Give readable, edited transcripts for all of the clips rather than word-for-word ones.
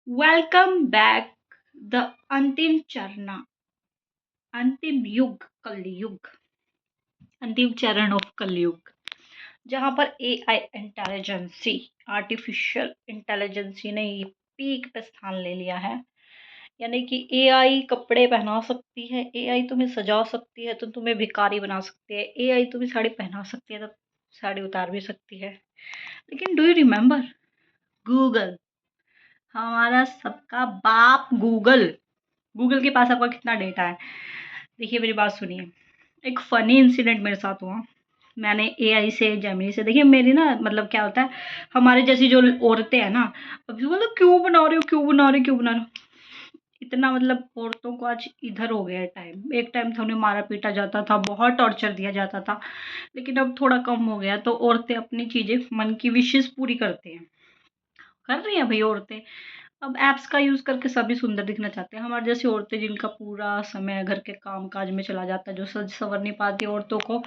Welcome back the अंतिम चरण अंतिम युग कलयुग अंतिम चरण ऑफ कलयुग जहां पर एआई इंटेलिजेंसी आर्टिफिशियल इंटेलिजेंसी ने ये पीक पे स्थान ले लिया है। यानी कि एआई कपड़े पहना सकती है, एआई तुम्हें सजा सकती है तो तुम्हें भिखारी बना सकती है, एआई तुम्हें साड़ी पहना सकती है तो साड़ी उतार भी सकती है। लेकिन डू यू रिमेम्बर गूगल, हमारा सबका बाप गूगल। गूगल के पास आपका कितना डेटा है? देखिए मेरी बात सुनिए। एक फ़नी इंसिडेंट मेरे साथ हुआ। मैंने एआई से, जेमिनी से, देखिए मेरी ना मतलब क्या होता है, हमारे जैसी जो औरतें हैं ना, अभी मतलब क्यों बना रहे हो, क्यों बना रहे हो, क्यों बना रहे हो, इतना मतलब औरतों को आज इधर हो गया है टाइम। एक टाइम था उन्हें मारा पीटा जाता था, बहुत टॉर्चर दिया जाता था, लेकिन अब थोड़ा कम हो गया। तो औरतें अपनी चीज़ें, मन की विशेष पूरी करती हैं, कर रही हैं भाई औरतें। अब ऐप्स का यूज़ करके सभी सुंदर दिखना चाहते हैं। हमारी जैसी औरतें जिनका पूरा समय घर के काम काज में चला जाता है, जो सज संवर नहीं पाती, औरतों को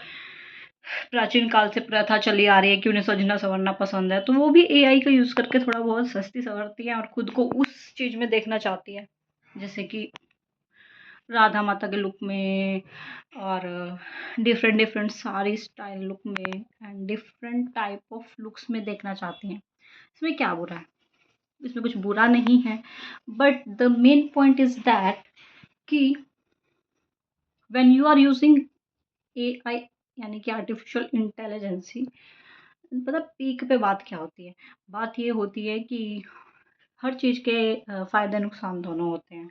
प्राचीन काल से प्रथा चली आ रही है कि उन्हें सजना संवरना पसंद है, तो वो भी एआई का यूज़ करके थोड़ा बहुत सस्ती संवरती हैं और खुद को उस चीज़ में देखना चाहती है, जैसे कि राधा माता के लुक में, और different different sari style look में and different type of looks में देखना चाहती हैं। इसमें क्या बुरा है? इसमें कुछ बुरा नहीं है, but the main point is that कि when you are using AI, यानी कि आर्टिफिशियल इंटेलिजेंसी, पता पीक पे बात क्या होती है? बात ये होती है कि हर चीज़ के फ़ायदे नुकसान दोनों होते हैं।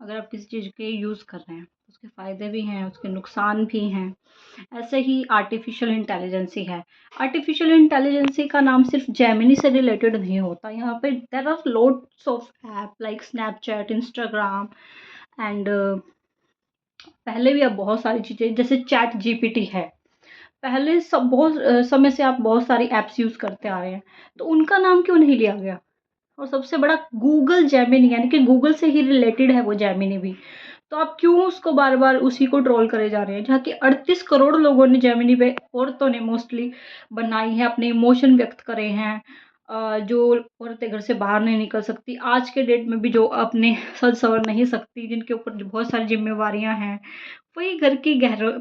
अगर आप किसी चीज़ के यूज़ कर रहे हैं, उसके फ़ायदे भी हैं, उसके नुकसान भी हैं। ऐसे ही आर्टिफिशियल इंटेलिजेंसी है। आर्टिफिशियल इंटेलिजेंसी का नाम सिर्फ जेमिनी से रिलेटेड नहीं होता। यहाँ पे there are loads of app like Snapchat, Instagram and पहले भी अब बहुत सारी चीज़ें जैसे चैट जीपीटी है। पहले सब बहुत समय से आप बहुत सारी ऐप्स यूज़ करते आ रहे हैं, तो उनका नाम क्यों नहीं लिया गया? और सबसे बड़ा गूगल जेमिनी, यानी कि गूगल से ही रिलेटेड है वो जेमिनी भी। तो आप क्यों उसको बार-बार उसी को ट्रोल करे जा रहे हैं? जहाँ कि 38 करोड़ लोगों ने जेमिनी पे, औरतों ने मोस्टली बनाई है, अपने इमोशन व्यक्त करे हैं। जो औरतें घर से बाहर नहीं निकल सकती, आज के डेट में भी जो अपने सज संवर नहीं सकती, जिनके ऊपर बहुत सारी ज़िम्मेवारियाँ हैं, वही घर की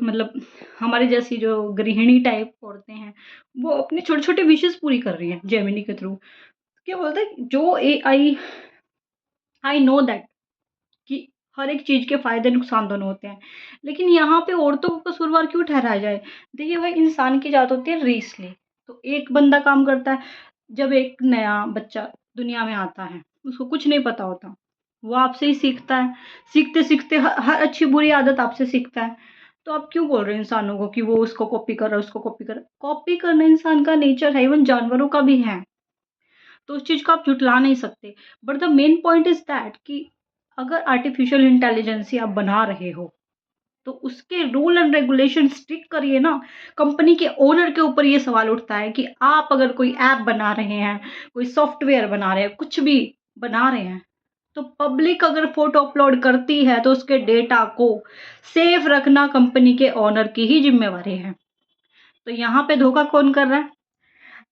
मतलब हमारी जैसी जो गृहिणी टाइप औरतें हैं, वो अपनी छोटी-छोटी विशेज़ पूरी कर रही हैं जेमिनी के थ्रू। क्या बोलते हैं जो एआई, आई नो दैट कि हर एक चीज़ के फ़ायदे नुकसान दोनों होते हैं। लेकिन यहाँ पे औरतों को कसूरवार क्यों ठहराया जाए? देखिए भाई, इंसान की जात होती है रीसली। तो एक बंदा काम करता है, जब एक नया बच्चा दुनिया में आता है, उसको कुछ नहीं पता होता। वो आपसे ही सीखता है। सीखते-सीखते हर अच्छी-बुरी आदत आपसे सीखता है। तो आप क्यों बोल रहे हो इंसानों को कि वो उसको कॉपी कर रहा है, उसको कॉपी कर रहा है? कॉपी करना इंसान का नेचर है, इवन जानवरों का भी है। तो उस चीज़ को आप झुठला नहीं सकते। But the main point is that कि अगर आर्टिफ़िशियल इंटेलिजेंसी आप बना रहे हो, तो उसके रूल एंड रेगुलेशन स्ट्रिक्ट करिए ना। कंपनी के ओनर के ऊपर ये सवाल उठता है कि आप अगर कोई ऐप बना रहे हैं, कोई सॉफ्टवेयर बना रहे हैं, कुछ भी बना रहे हैं, तो पब्लिक अगर फ़ोटो अपलोड करती है, तो उसके डेटा को सेफ रखना कंपनी के ओनर की ही ज़िम्मेवारी है। तो यहाँ पे धोखा कौन कर रहा है?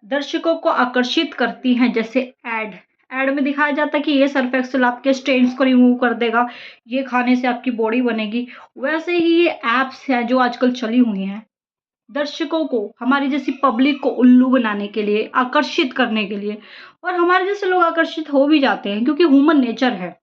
दर्शकों को आकर्षित करती हैं, जैसे ऐड। ऐड में दिखाया जाता है कि ये सर्फ एक्सेल आपके स्टेन्स को रिमूव कर देगा, ये खाने से आपकी बॉडी बनेगी। वैसे ही ये ऐप्स हैं जो आजकल चली हुई हैं, दर्शकों को, हमारी जैसी पब्लिक को उल्लू बनाने के लिए, आकर्षित करने के लिए। और हमारे जैसे लोग आकर्षित हो भी जाते हैं क्योंकि ह्यूमन नेचर है।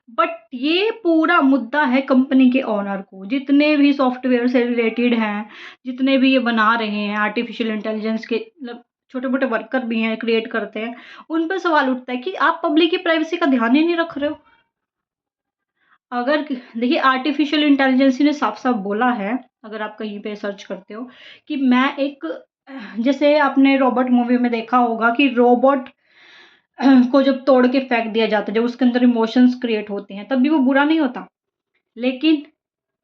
बट ये पूरा मुद्दा है कंपनी के ओनर को। जितने भी सॉफ्टवेयर से रिलेटेड हैं, जितने भी ये बना रहे हैं आर्टिफिशियल इंटेलिजेंस के, मतलब छोटे-मोटे वर्कर भी हैं, क्रिएट करते हैं, उन पे सवाल उठता है कि आप पब्लिक की प्राइवेसी का ध्यान ही नहीं रख रहे हो। अगर देखिए, आर्टिफिशियल इंटेलिजेंस ने साफ-साफ बोला है, अगर आप कहीं पे सर्च करते हो, कि मैं एक जैसे आपने रोबोट मूवी में देखा होगा कि रोबोट को जब तोड़ के फेंक दिया जाता है, जब उसके अंदर इमोशंस क्रिएट होते हैं, तब भी वो बुरा नहीं होता। लेकिन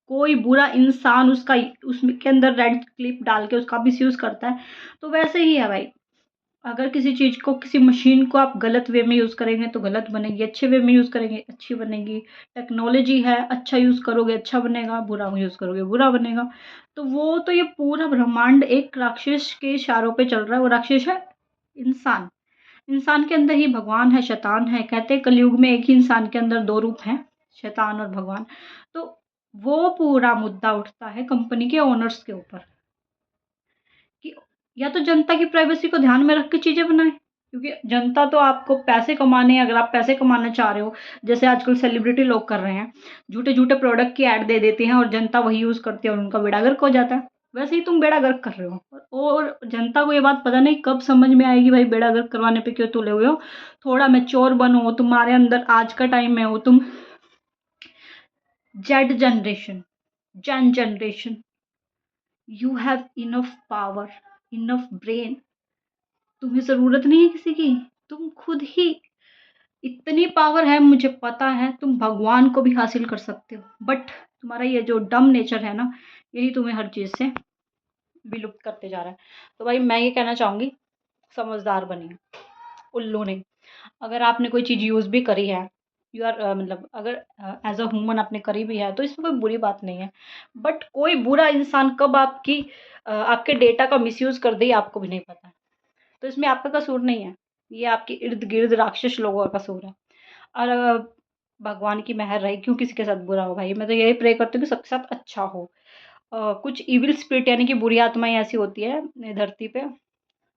कोई बुरा इंसान उसका उसमें के अंदर रेड क्लिप डाल के उसका मिसयूज़ करता है, तो वैसे ही है भाई। अगर किसी चीज़ को, किसी मशीन को आप गलत वे में यूज़ करेंगे तो गलत बनेगी, अच्छे वे में यूज़ करेंगे अच्छी बनेगी। टेक्नोलॉजी है, अच्छा यूज़ करोगे अच्छा बनेगा, बुरा यूज़ करोगे बुरा बनेगा। तो वो तो ये पूरा ब्रह्मांड एक राक्षस के इशारों पे चल रहा है, वो राक्षस है इंसान। इंसान के अंदर ही भगवान है, शैतान है। कहते हैं कलयुग में एक ही इंसान के अंदर दो रूप हैं, शैतान और भगवान। तो वो पूरा मुद्दा उठता है कंपनी के ओनर्स के ऊपर कि या तो जनता की प्राइवेसी को ध्यान में रख के चीज़ें बनाएँ, क्योंकि जनता तो आपको पैसे कमाने हैं, अगर आप पैसे कमाना चाह रहे हो, जैसे आजकल सेलिब्रिटी लोग कर रहे हैं, झूठे-झूठे प्रोडक्ट की ऐड दे देते हैं और जनता वही यूज़ करती है और उनका बेड़ा गर्क हो जाता है। वैसे ही तुम बेड़ा गर्क कर रहे हो और जनता को ये बात पता नहीं कब समझ में आएगी भाई बेड़ा गर्क करवाने पे क्यों तुले हुए हो। थोड़ा मैच्योर बनो, तुम्हारे अंदर आज का टाइम में हो तुम Z generation, Gen generation, you have enough power, enough brain, तुम्हें ज़रूरत नहीं है किसी की, तुम खुद ही इतनी पावर है, मुझे पता है तुम भगवान को भी हासिल कर सकते हो, बट तुम्हारा ये जो डम नेचर है ना, यही तुम्हें हर चीज़ से विलुप्त करते जा रहा है। तो भाई मैं ये कहना चाहूँगी, समझदार बनिए, उल्लू नहीं। अगर आपने कोई चीज़ यूज़ भी करी है, यू आर मतलब अगर एज़ अ ह्यूमन आपने करी भी है, तो इसमें कोई बुरी बात नहीं है। बट कोई बुरा इंसान कब आपके डेटा का मिसयूज़ कर दे, ये आपको भी नहीं पता है। तो इसमें आपका कसूर नहीं है, ये आपके इर्द-गिर्द राक्षस लोगों का कसूर है। और भगवान की मेहर रही, क्यों किसी के साथ बुरा हो भाई? मैं तो यही प्रे करती हूँ कि सबके साथ अच्छा हो। कुछ इविल स्पिरिट यानी कि बुरी आत्माएँ ऐसी होती हैं धरती पे,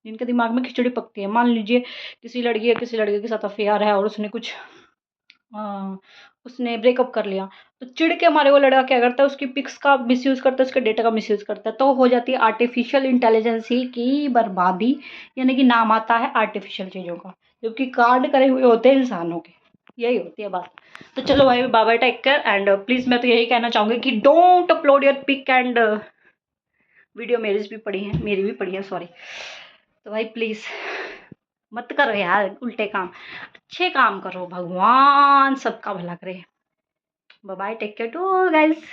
जिनके दिमाग में खिचड़ी पकती है। मान लीजिए किसी लड़की या किसी लड़के के साथ अफ़ेयर है और अ, उसने ब्रेकअप कर लिया, तो चिढ़ के मारे वो लड़का क्या करता है, उसकी पिक्स का मिसयूज़ करता है, उसके डेटा का मिसयूज़ करता है, तो हो जाती है आर्टिफ़िशियल इंटेलिजेंस ही की बर्बादी, यानी कि नाम आता है आर्टिफ़िशियल चीज़ों का, जबकि कांड करे हुए होते हैं इंसानों के। यही होती है बात। तो चलो भाई, bye bye, take care and please मैं तो यही कहना चाहूँगी कि don't upload your pic and video. मेरी भी पड़ी है, सॉरी। तो भाई प्लीज़ मत करो यार उल्टे काम, अच्छे काम करो, भगवान सबका भला करे। Bye bye, take care too guys.